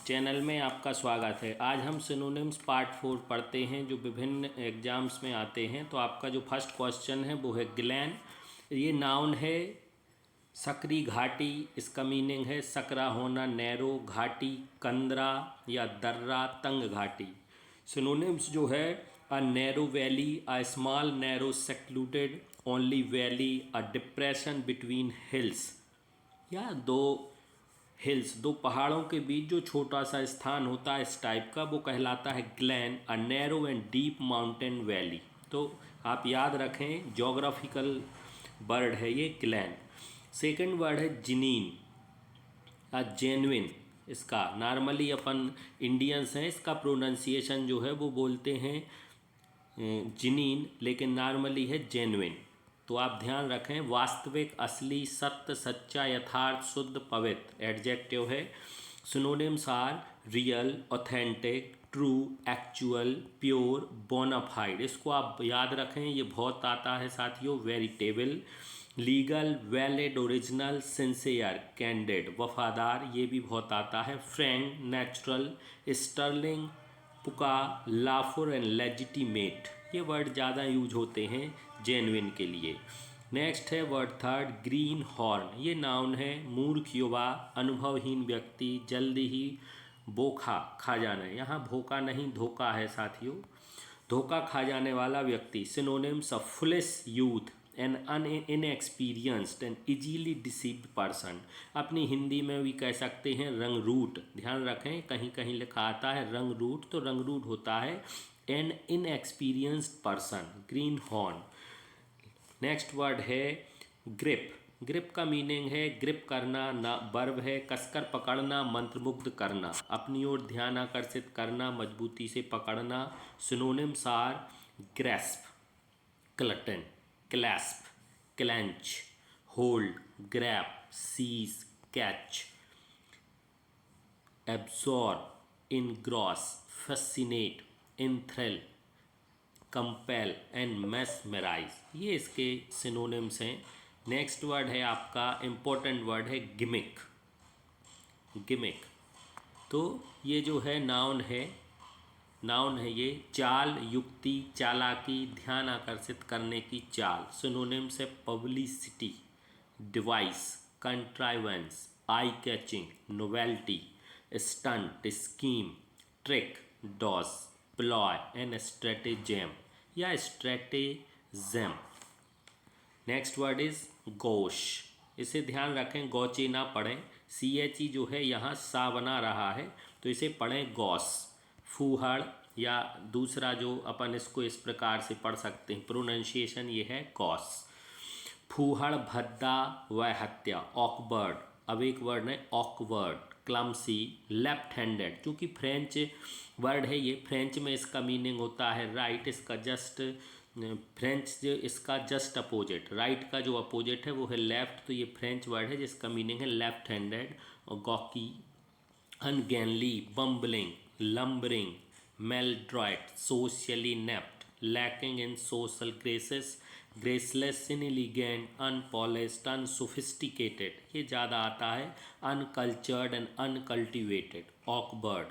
Channel में आपका स्वागत है। आज हम सिनोनिम्स पार्ट 4 पढ़ते हैं जो विभिन्न एग्जाम्स में आते हैं। तो आपका जो फर्स्ट क्वेश्चन है वो है ग्लैन। ये नाउन है सकरी घाटी, इसका मीनिंग है सकरा होना, नैरो घाटी, कंदरा या दर्रा तंग घाटी। सिनोनिम्स जो है a narrow valley, a small narrow secluded only valley, a depression between hills या दो हिल्स, दो पहाड़ों के बीच जो छोटा सा स्थान होता है इस टाइप का, वो कहलाता है glen, a narrow and deep mountain valley. तो आप याद रखें जोग्राफिकल वर्ड है ये ग्लैन। सेकंड वर्ड है जिनीन, अ जेन्युइन। इसका नॉर्मली अपन इंडियंस हैं, इसका प्रोनाउंसिएशन जो है वो बोलते हैं जिनीन, लेकिन नॉर्मली है जेन्युइन। तो आप ध्यान रखें वास्तविक, असली, सत्य, सच्चा, यथार्थ, शुद्ध, पवित्र एडजेक्टिव है। Synonyms are real, authentic, true, actual, pure, bona fide. इसको आप याद रखें, ये बहुत आता है साथियों। Veritable, legal, valid, original, sincere, candid, वफादार, ये भी बहुत आता है। Frank, natural, sterling, pukka, lawful and legitimate, ये वर्ड ज़्यादा यूज होते हैं जेन्युइन के लिए। नेक्स्ट है वर्ड थर्ड ग्रीन हॉर्न। ये नाउन है मूर्ख, युवा, अनुभवहीन व्यक्ति, जल्दी ही बोखा खा जाना। यहाँ भोका नहीं धोखा है साथियों, धोखा खा जाने वाला व्यक्ति। Synonyms of foolish youth, an inexperienced and easily deceived person. अपनी हिंदी में भी कह सकते हैं रंगरूट। ध्यान रखें कहीं कहीं लिखा आता है रंगरूट, तो रंगरूट होता है an inexperienced person. Green horn. Next word है ग्रिप। ग्रिप का मीनिंग है ग्रिप करना, ना वर्ब है कसकर पकड़ना, मंत्रमुग्ध करना, अपनी ओर ध्यान आकर्षित करना, मजबूती से पकड़ना। Synonyms are grasp, clutch, clasp, clench, hold, grip, seize, catch, absorb, engross, fascinate, enthral, compel and mesmerise, ये इसके सिनोनिम्स हैं। नेक्स्ट वर्ड है आपका इम्पोर्टेंट वर्ड है गिमिक। गिमिक तो ये जो है नाउन है, नाउन है ये चाल, युक्ति, चालाकी, ध्यान आकर्षित करने की चाल। सिनोनिम्स है publicity, device, contrivance, eye catching, novelty, stunt, scheme, trick, dodge, ploy and stratagem या stratagem. Next word is gauche. इसे ध्यान रखें गौचे ना पढ़ें, CHE जो है यहाँ सा बना रहा है तो इसे पढ़ें गौस। फूहड़ या दूसरा जो अपन इसको इस प्रकार से पढ़ सकते हैं, प्रोनाउंसिएशन ये है गौस। फूहड़, भद्दा व हत्या, ऑकवर्ड। अब एक वर्ड है ऑकवर्ड, क्लमसी, लेफ्ट हैंडेड। चूँकि फ्रेंच वर्ड है ये, फ्रेंच में इसका मीनिंग होता है राइट, इसका जस्ट फ्रेंच जो इसका जस्ट अपोजिट, राइट का जो अपोजिट है वो है लेफ्ट, तो ये फ्रेंच वर्ड है जिसका मीनिंग है लेफ्ट हैंडेड। और gawky, ungainly, bumbling, lumbering, maladroit, socially inept, lacking in social graces, graceless, inelegant, unpolished, unsophisticated, ये ज़्यादा आता है। Uncultured and uncultivated, awkward,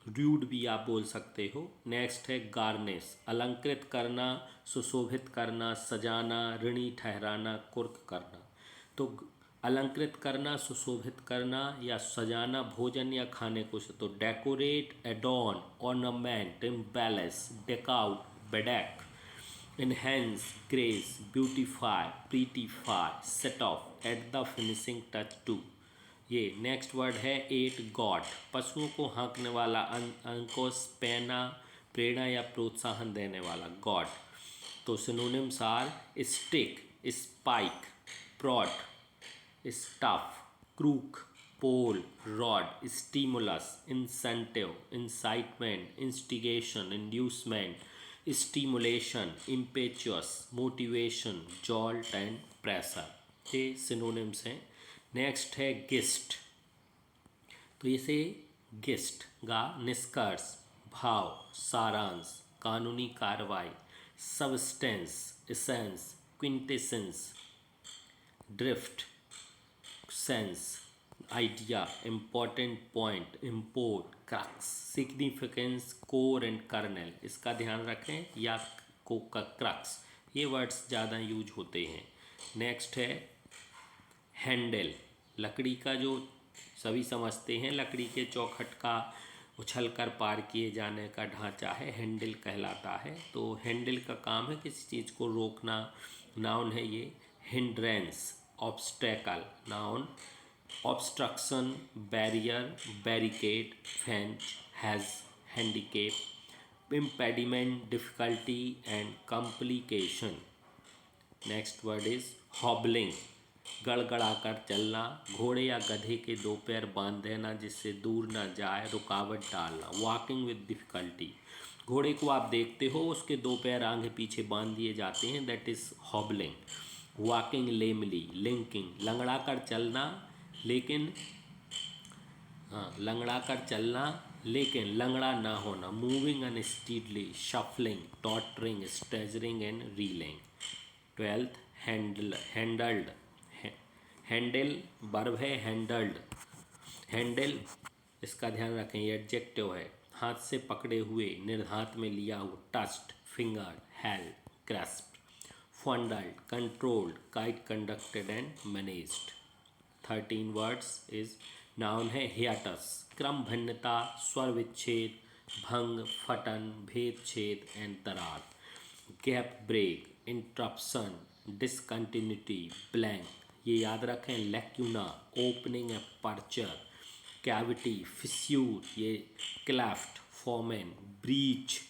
rude भी आप बोल सकते हो। नेक्स्ट है गार्निश, अलंकृत करना, सुशोभित करना, सजाना, ऋणी ठहराना, कुर्क करना। तो अलंकृत करना, सुशोभित करना या सजाना भोजन या खाने को से, तो decorate, adorn, ornament, embellish, deck out, bedeck, enhance, grace, beautify, prettify, set off, add the finishing touch to। ये नेक्स्ट वर्ड है एट गॉड, पशुओं को हाँकने वाला, अंकुश, पैना, प्रेरणा या प्रोत्साहन देने वाला, गॉड। तो synonyms are stick, spike, prod, staff, crook, pole, rod, stimulus, incentive, incitement, instigation, inducement, stimulation, impetus, motivation, jolt and pressure, ये सिनोनिम्स हैं। नेक्स्ट है गिस्ट। तो इसे गिस्ट गा निष्कर्ष, भाव, सारांश, कानूनी कार्रवाई, substance, essence, quintessence, drift, sense, idea, important point, import, crux, significance, core and kernel, इसका ध्यान रखें, या को का crux, ये वर्ड्स ज़्यादा यूज होते हैं। नेक्स्ट है हैंडल, लकड़ी का जो सभी समझते हैं लकड़ी के चौखट का उछल कर पार किए जाने का ढांचा है, हैंडल कहलाता है। तो हैंडल का काम है किसी चीज़ को रोकना। नाउन है ये। Hindrance, obstacle, noun. Obstruction, barrier, barricade, fence, hedge, handicap, impediment, difficulty and complication. Next word is hobbling, गड़गड़ा कर चलना, घोड़े या गधे के दो पैर बांध देना जिससे दूर ना जाए, रुकावट डालना। वॉकिंग विद डिफ़िकल्टी, घोड़े को आप देखते हो उसके दो पैर आगे पीछे बांध दिए जाते हैं, दैट इज़ हॉबलिंग। वॉकिंग लेमली, लिंकिंग, लंगड़ा कर चलना लेकिन लंगड़ा कर चलना लेकिन लंगड़ा ना होना। Moving unsteadily, shuffling, tottering, staggering and reeling. 12th handled, handle verb है, हैंडल्ड, हैंडल इसका ध्यान रखें, ये एडजेक्टिव है। हाथ से पकड़े हुए, निर्हात में लिया हुआ, touched, fingered, held, grasped. Fondled, controlled, guide, conducted and managed. 13 words is noun है हियाटस, क्रम भिन्नता, स्वर विच्छेद, भंग, फटन, भेद छेद एंड दरार। Gap break, interruption, discontinuity, blank, ये याद रखें। Lacuna, opening aperture. Cavity, fissure, ये cleft, foramen, breach,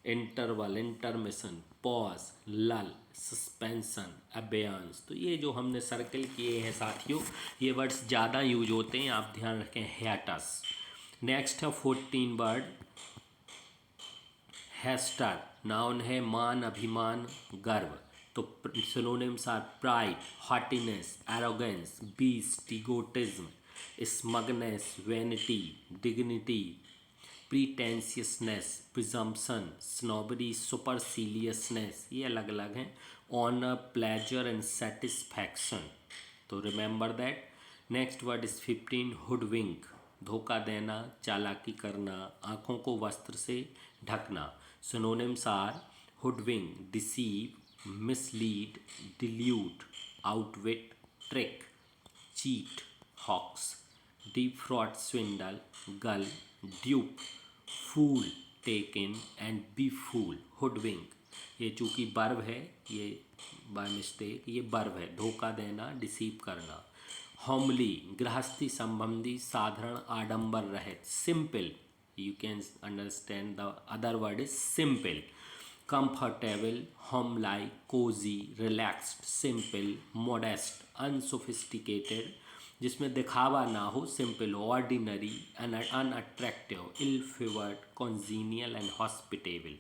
interval, intermission, pause, lull, suspension, abeyance. तो ये जो हमने सर्कल किए हैं साथियों, ये वर्ड्स ज़्यादा यूज होते हैं, आप ध्यान रखें। हैटस। नेक्स्ट है 14 वर्ड हैस्टर, नाउन है मान, अभिमान, गर्व। तो synonyms are pride, haughtiness, arrogance, beast, egotism, smugness, vanity, dignity, pretentiousness, presumption, snobbery, superciliousness, ये अलग अलग हैं। ऑनर, प्लेजर एंड सेटिस्फैक्शन, तो remember that. Next word is 15 hoodwink, धोखा देना, चालाकी करना, आँखों को वस्त्र से ढकना। Synonyms are hoodwink, deceive, mislead, delude, outwit, trick, cheat, hoax, defraud, swindle, gull, dupe, fool, take in and befool, hoodwink। ये चूँकि वर्ब है, ये बाय मिस्टेक ये वर्ब है, धोखा देना, डिसीव करना। होमली, गृहस्थी संबंधी, साधारण, आडंबर रहित। Simple, you can understand the other word is simple। comfortable, home-like, cozy, relaxed, simple, modest, unsophisticated, जिसमें दिखावा ना हो, simple, ordinary, unattractive, ill-favored, congenial and hospitable।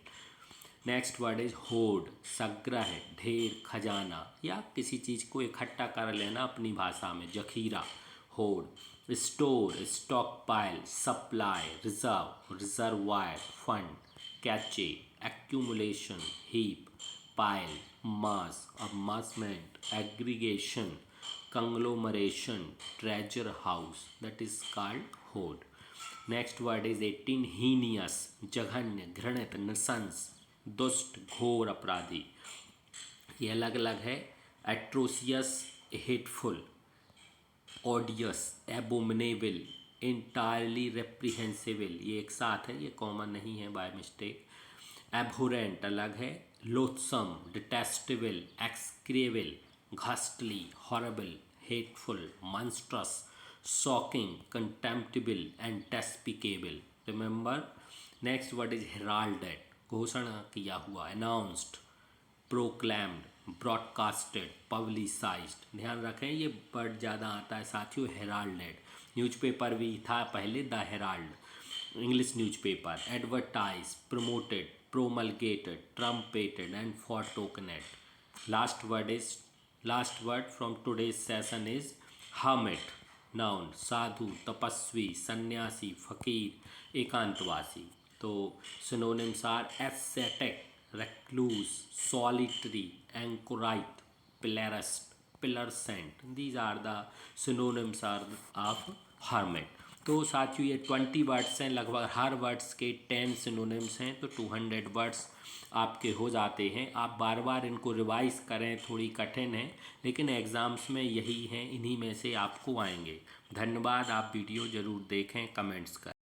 Next word is horde, संग्रह, ढेर, खजाना या किसी चीज़ को इकट्ठा कर लेना अपनी भाषा में, जखीरा, horde. Store, stock pile, supply, reserve, reservoir, fund, cache, accumulation, heap, pile, mass, amassment, aggregation, conglomeration, treasure house, that is called hoard। Next word is 18 heinous, जघन्य, घृणित, नृशंस, दुष्ट, घोर अपराधी। ये अलग अलग है। atrocious, hateful, odious, abominable, entirely reprehensible, ये एक साथ है, ये कॉमन नहीं है बाय मिस्टेक। एब्होरेंट अलग है। Loathsome, detestable, execrable, ghastly, horrible, hateful, monstrous, shocking, contemptible and despicable. Remember. Next word is heralded, घोषणा किया हुआ, अनाउंस्ड, प्रोक्लेम्ड, ब्रॉडकास्टेड, पब्लिसाइज्ड। ध्यान रखें ये वर्ड ज़्यादा आता है साथियों, हेराल्डेड। न्यूज़पेपर भी था पहले, the Herald, English newspaper। Advertise, promoted, promulgated, trumpeted and photoconet। Last word from today's session is hermit, noun, साधु, तपस्वी, सन्यासी, फकीर, एकांतवासी। तो synonyms are ascetic, recluse, solitary, anchorite, pillarist, pillar saint। These are the synonyms of format. तो साथियों ये 20 words हैं, लगभग हर words के 10 सिनोनिम्स हैं, तो 200 वर्ड्स आपके हो जाते हैं। आप बार बार इनको रिवाइज करें, थोड़ी कठिन है लेकिन एग्ज़ाम्स में यही हैं, इन्हीं में से आपको आएंगे। धन्यवाद, आप वीडियो ज़रूर देखें, कमेंट्स करें।